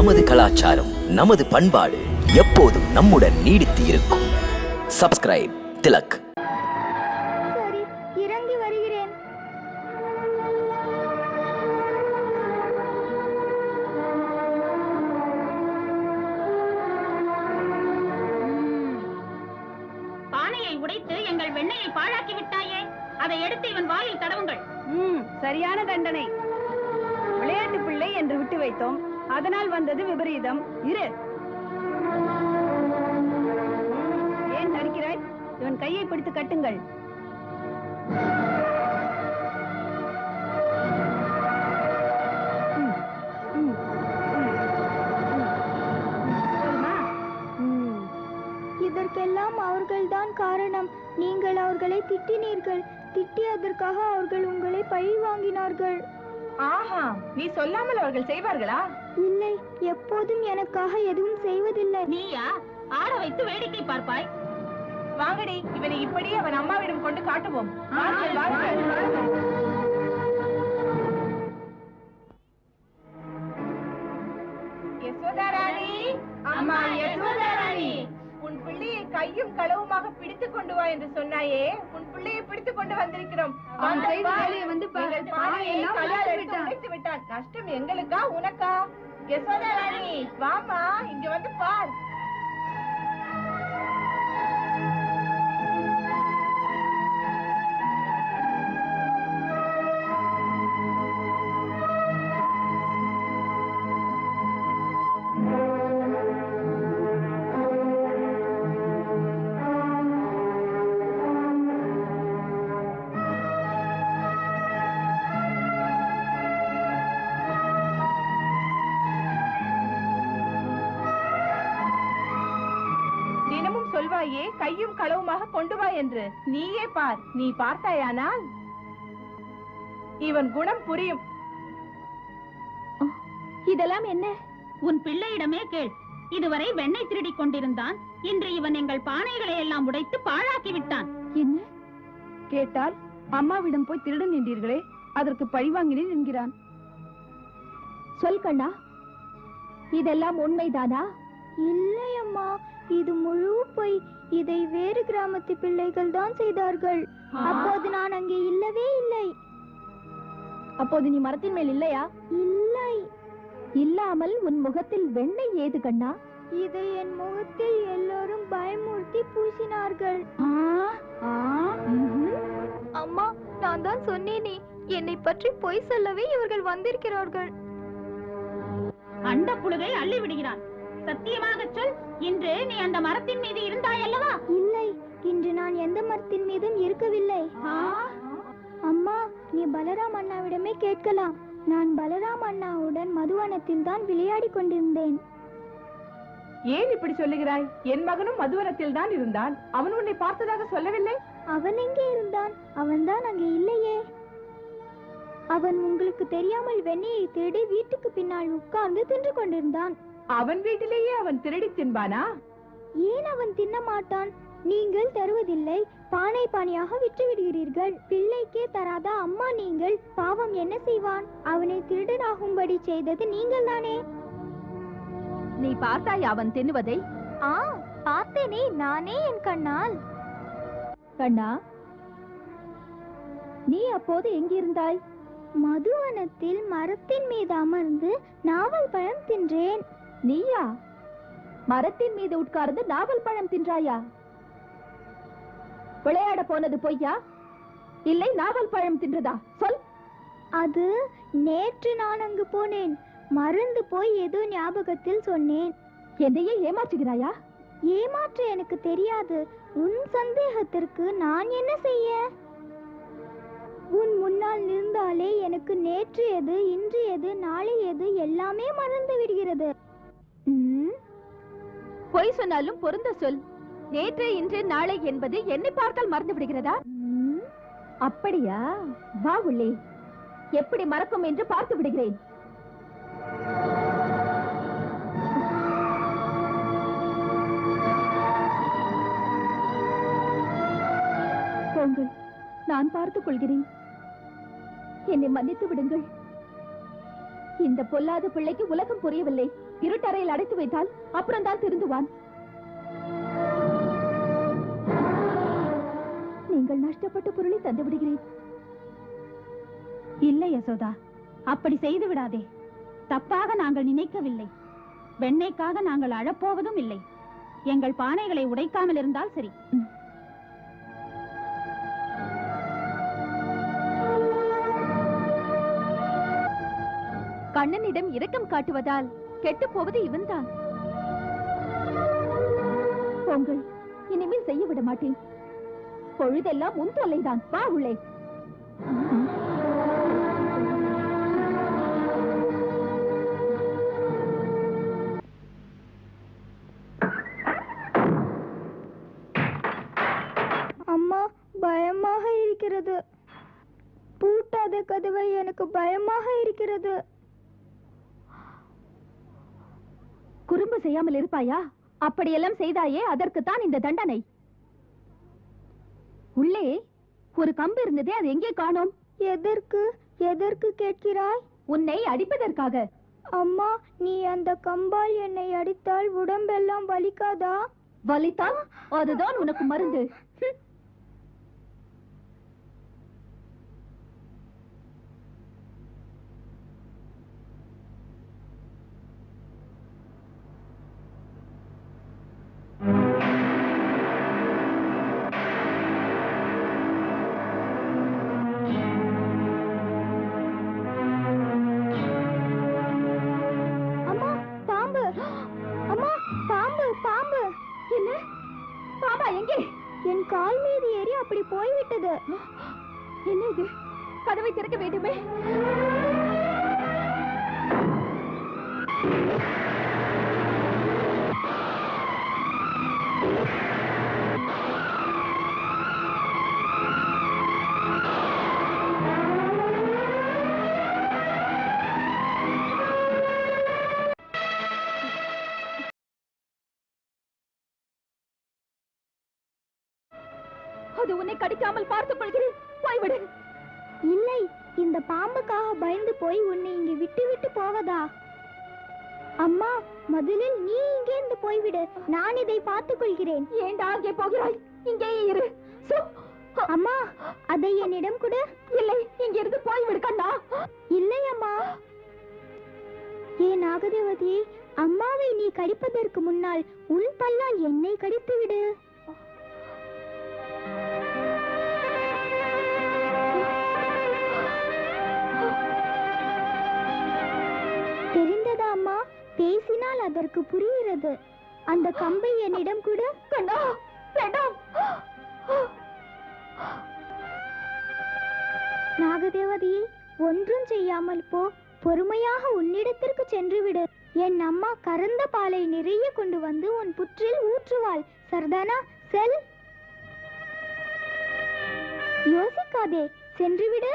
நமது கலாச்சாரம், நமது பண்பாடு எப்போதும் நம்முடன் நீடித்து இருக்கும். சப்ஸ்கிரைப் திலக். சரி, இறங்கி வருகிறேன். பானையை உடைத்து எங்கள் வெண்ணையை பாழாக்கி விட்டாயே, அதை எடுத்து இவன் வாயில் தடவுங்கள். சரியான தண்டனை. விளையாட்டு பிள்ளை என்று விட்டு வைத்தோம், அதனால் வந்தது விபரீதம். இரு. ஏன் தடுக்கிறாய்? இவன் கையை பிடித்து கட்டுங்கள். இதற்கெல்லாம் அவர்கள்தான் காரணம். நீங்கள் அவர்களை திட்டினீர்கள். திட்டியதற்காக அவர்கள் உங்களை பழி வாங்கினார்கள். ஆஹா, நீ சொல்லாமல் அவர்கள் செய்வார்களா? இல்லை, எப்போதும் எனக்காக எதுவும் செய்வதில்லை. நீயா ஆட வைத்து வேடிக்கை பார்ப்பாய்? வாங்கடி, இவனை இப்படி அவன் அம்மாவிடம் கொண்டு காட்டுவோம். வாருங்கள், வாருங்கள். யசோதாராணி, அம்மா யசோதாராணி, உன் பிள்ளையை கையும் களவுமாக பிடித்துக் கொண்டு வா என்று சொன்னாயே, உன் பிள்ளையை பிடித்துக் கொண்டு வந்திருக்கிறோம். உடைத்து விட்டான். நஷ்டம் எங்களுக்கா உனக்கா? யசோதாராணி, வாமா, இங்க வந்து பார். சொல்வாயே, கையும் களவுமாக கொண்டு வா என்று. நீயே பார். நீ பார்த்தாயானால் இவன் குணம் புரியும். இதெல்லாம் என்ன? உன் பிள்ளையிடமே கேள். இதுவரை வெண்ணெய் திருடிக் கொண்டிருந்தான். இன்று இவன் எங்கள் பானைகளை எல்லாம் உடைத்து பாழாக்கி விட்டான். என்ன கேட்டால் அம்மாவிடம் போய் திருட நின்றீர்களே, அதற்கு பழிவாங்கினேன் என்கிறான். சொல் கண்ணா, இதெல்லாம் உண்மைதானா? இல்லை அம்மா, இது முழு பொய். இதை வேறு கிராமத்து பிள்ளைகள் தான் செய்தார்கள். அப்போது நான் அங்கே இல்லவே இல்லை. அப்போது நீ மரத்தின் மேல் இல்லையா? இல்லை. இல்லாமல் உன் முகத்தில் வெண்ணெய் ஏது கண்ணா? இதை என் முகத்தில் எல்லோரும் பயமுறுத்தி பூசினார்கள். அம்மா, நான் தான் சொன்னேனே, என்னை பற்றி பொய் சொல்லவே இவர்கள் வந்திருக்கிறார்கள். அண்ட புழுகை அள்ளி விடுகிறான். சத்தியமாக சொல், இன்று நீ அந்த மரத்தின் மீது இருந்தாய் அல்லவா? இல்லை, இன்று நான் எந்த மரத்தின் மீதும் இருக்கவில்லை. அம்மா, நீ பலராம் அண்ணாவிடமே கேட்கலாம். நான் பலராம் அண்ணாவுடன் மதுவனத்தில் தான் விளையாடி கொண்டிருந்தேன். ஏன் இப்படி சொல்லுகிறாய்? என் மகனும் மதுவனத்தில் தான் இருந்தான். அவன் உன்னை பார்த்ததாக சொல்லவில்லை. அவன் எங்கே இருந்தான்? அவன்தான் அங்கே இல்லையே. அவன் உங்களுக்கு தெரியாமல் வெண்ணெயை திருடி வீட்டுக்கு பின்னால் உட்கார்ந்து தின்று கொண்டிருந்தான். அவன் வீட்டிலேயே அவன் திருடி தின்பானா? ஏன் அவன் தின்ன மாட்டான்? நீங்கள் தருவதில்லை, பானை பானையாக விற்று விடுகிறீர்கள். பிள்ளைக்கே தராத அம்மா நீங்கள். பாவம் என்ன செய்வான்? அவனை திருடனாகும்படி செய்தது நீங்கள் தானே. நீ பார்த்தாய் அவன் தின்னுவதை? பார்த்தேனே, நானே என் கண்ணால். கண்ணா, நீ அப்போது எங்கிருந்தாய்? மதுவனத்தில் மரத்தின் மீது அமர்ந்து நாவல் பழம் தின்றேன். நீயா மரத்தின் மீது உட்கார்ந்து நாவல் பழம் தின்றாயா? விளையாட போனது பொய்யா, இல்லை நாவல் பழம் தின்றதா? சொல். அது நேற்று நான் அங்கு போனேன். மறந்து போய் ஏதோ ஞாபகத்தில் சொன்னேன். என்னையே ஏமாற்றுகிறாயா? ஏமாற்ற எனக்கு தெரியாது. உன் சந்தேகத்திற்கு நான் என்ன செய்ய? உன் முன்னால் நின்றாலே எனக்கு நேற்று எது, இன்று எது, நாளை எது எல்லாமே மறந்து விடுகிறது. பொய் சொன்னாலும் பொருந்த சொல். நேற்று, இன்று, நாளை என்பது என்னை பார்த்தால் மறந்து விடுகிறதா? அப்படியா? வா உள்ளே, எப்படி மறக்கும் என்று பார்த்து விடுகிறேன். போங்கள், நான் பார்த்துக் கொள்கிறேன். என்னை மன்னித்து விடுங்கள். இந்த பொல்லாத பிள்ளைக்கு உலகம் புரியவில்லை. இருட்டறையில் அடைத்து வைத்தால் அப்புறம் தான் திருந்துவான். நீங்கள் நஷ்டப்பட்ட பொருளை தந்து விடுகிறேன். இல்லை யசோதா, அப்படி செய்து விடாதே. தப்பாக நாங்கள் நினைக்கவில்லை. வெண்ணெய்க்காக நாங்கள் அழப்போவதும் இல்லை. எங்கள் பானைகளை உடைக்காமல் இருந்தால் சரி. கண்ணனிடம் இரக்கம் காட்டுவதால் கெட்டு போவது இவன்தான். பொங்கல் இனிமேல் செய்ய விட மாட்டேன். பொழுதெல்லாம் உன் தொல்லைதான். வா உள்ளே. அம்மா, பயமாக இருக்கிறது. பூட்டாத கதவை, எனக்கு பயமாக இருக்கிறது. குறும்பு செய்யாமல் இருப்பாயா? அப்படியெல்லாம் செய்தாயே, அதற்குத்தான் இந்த தண்டனை. உள்ளே ஒரு கம்பு இருந்ததே, அது எங்கே காணோம்? எதற்கு எதற்கு கேட்கிறாய்? உன்னை அடிப்பதற்காக. அம்மா, நீ அந்த கம்பால் என்னை அடித்தால் உடம்பெல்லாம் வலிக்காதா? வலித்தால் அதுதான் உனக்கு மருந்து. அம்மா, பாம்பு! அம்மா, பாம்பு! பாம்பு! என்ன பாபா எங்கே? என் கால் மீது ஏறி அப்படி போய்விட்டது. என்ன இது? கதவை திறக்க வேண்டுமே. அது உன்னை கடிக்காமல் பார்த்துக் கொள்கிறேன். போய்விடு. இல்லை, இந்த பாம்புக்காக பயந்து போய் உன்னை இங்கே விட்டு விட்டு போவதா? அம்மா, முதலில் நீ இங்கேருந்து போய்விடு. நான் இதை பார்த்துக் கொள்கிறேன். ஏண்டா அங்கே போகிறாய்? இங்கேயே இரு. அம்மா, அதை என்னிடம் கொடு. இல்லை, இங்கிருந்து போய்விடு கண்ணா. இல்லை அம்மா. ஏன் நாகதேவதி, அம்மாவை நீ கடிப்பதற்கு முன்னால் உன் பல்லால் என்னை கடித்து விடு. தெரிந்ததா அம்மா? பேசினால் அதற்கு புரிகிறது. அந்த கம்பை என்னிடம் கொடு. கண்ணா, வேண்டாம். நாகதேவதி, ஒன்றும் செய்யாமல் போ. பொறுமையாக உன்னிடத்திற்கு சென்று விடு. என் அம்மா கறந்த பாலை நிறைய கொண்டு வந்து உன் புற்றில் ஊற்றுவாள். சர்தானா, செல். யோசிக்காதே, சென்று விடு.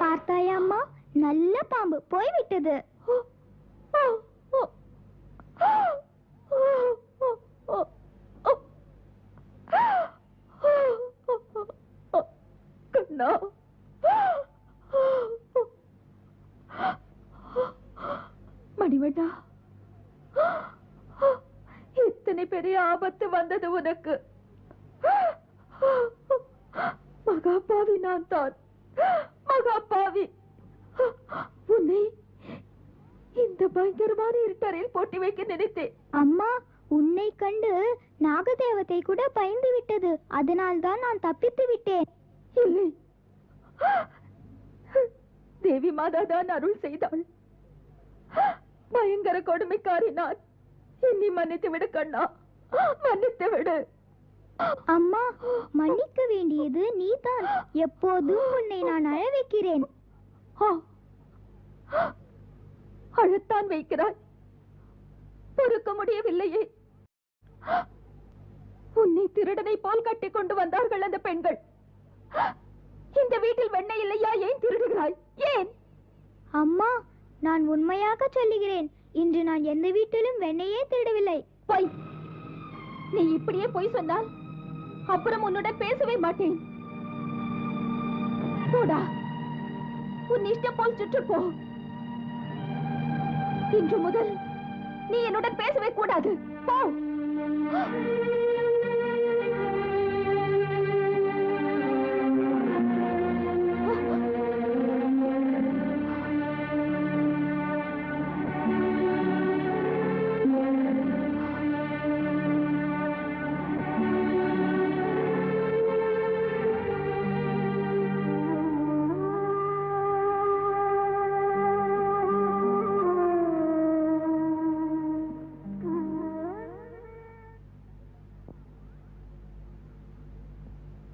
பார்த்தாயா அம்மா, நல்ல பாம்பு போய்விட்டது. கண்ணா, மணிவண்ணா, இத்தனை பெரிய ஆபத்து வந்தது உனக்கு. மகாபாவி நான் தான், மகாபாவி. உன்னை இந்த பயங்கரமான இருட்டறையில் போட்டி வைக்க நினைத்தேன். அம்மா, உன்னை கண்டு நாகதேவதை கூட பயந்து விட்டது. அதனால் தான் நான் தப்பித்து விட்டேன். இல்லை, தேவி மாதா தான் அருள் செய்தாள். பயங்கர கொடுமைக்காரி நான். என்னை மன்னித்து விடு கண்ணா, மன்னித்து விடு. அம்மா, மன்னிக்க வேண்டியது நீதான். எப்போதும் உன்னை நான் அழ வைக்கிறேன். அழத்தான் வைக்கிறாய், பொறுக்க முடியவில்லையே. உன்னை திருடனை போல் கட்டி கொண்டு வந்தார்கள் அந்த பெண்கள். இந்த வீட்டில் வெண்ணெய் இல்லையா? ஏன் திருடுகிறாய்? ஏன்? அம்மா, நான் உண்மையாக சொல்லுகிறேன். இன்று நான் எந்த வீட்டிலும் வெண்ணெயே திருடவில்லை. பொய்! நீ இப்படியே பொய் சொன்னால் அப்புறம் உன்னுடன் பேசவே மாட்டேன். போடா, உன் இஷ்டம் போல் சுற்றுப்போ. இன்று முதல் நீ என்னுடன் பேசவே கூடாது. போ.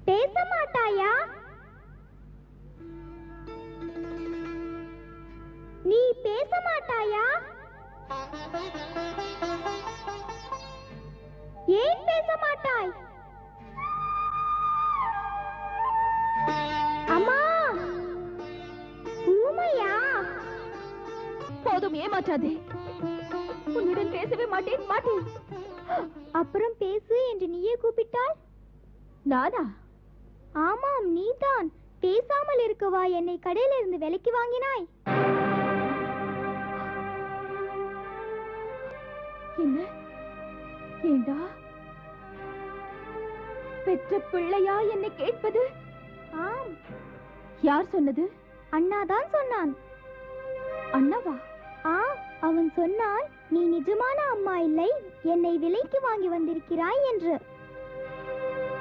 பேச மாட்டாயா? நீ பேச மாட்டாயா? ஏன் பேச மாட்டாய்? அம்மா, ஊமையா? போதும், ஏமாற்றாதே. உன்னுடன் பேசவே மாட்டேன். அப்புறம் பேசு என்று நீயே கூப்பிட்டால்? நானா? ஆமாம், நீதான். பேசாமல் இருக்கவா என்னை கடையிலிருந்து விலைக்கு வாங்கினாய்? என்ன? ஏண்டா, பெற்ற பிள்ளையா என்னை கேட்பது? ஆம். யார் சொன்னது? அண்ணாதான் சொன்னான். அண்ணாவா? அவன் சொன்னான், நீ நிஜமான அம்மா இல்லை, என்னை விலைக்கு வாங்கி வந்திருக்கிறாய் என்று.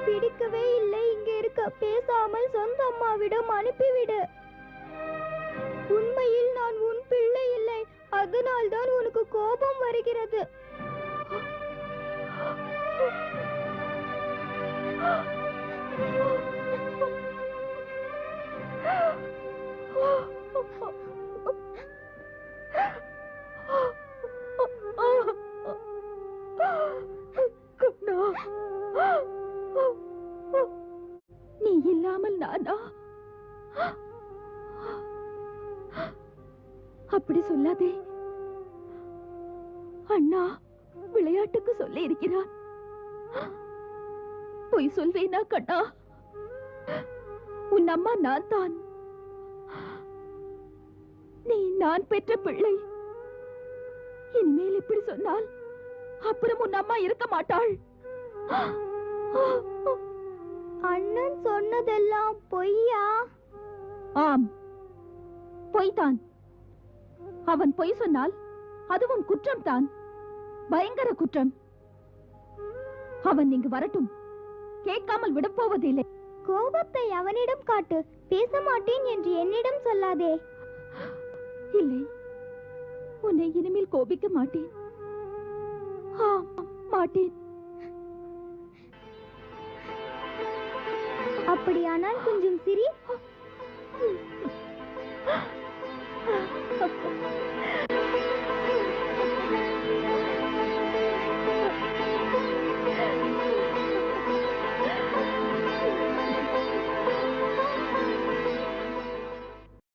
பிடிக்கவே இல்லை இங்க இருக்க. பேசாமல் சொந்த அம்மாவிடம் அனுப்பிவிடு. உண்மையில் நான் உன் பிள்ளை இல்லை, அதனால்தான் உனக்கு கோபம் வருகிறது. நீ இல்லாமல் நானா? அப்படி சொல்லாதே. அண்ணா விளையாட்டுக்கு சொல்லி இருக்கிறான். பொய் சொல்வேனா கண்ணா? உன் அம்மா நான் தான். நீ நான் பெற்ற பிள்ளை. இனிமேல் இப்படி சொன்னால் அப்புறம் உன் அம்மா இருக்க மாட்டாள். அண்ணன் சொன்னதெல்லாம் பொய்யா? ஆம், பொய்தான். அவன் பொய் சொன்னால் அதுவும் குற்றம் தான், பயங்கர குற்றம். அவன் இங்கு வரட்டும், கேட்காமல் விடப்போவதில்லை. கோபத்தை அவனிடம் காட்டு. பேச மாட்டேன் என்று என்னிடம் சொல்லாதே. இல்லை, உன்னை இனிமேல் கோபிக்க மாட்டேன். மாட்டேன். அப்படியானால் கொஞ்சம் சிரி.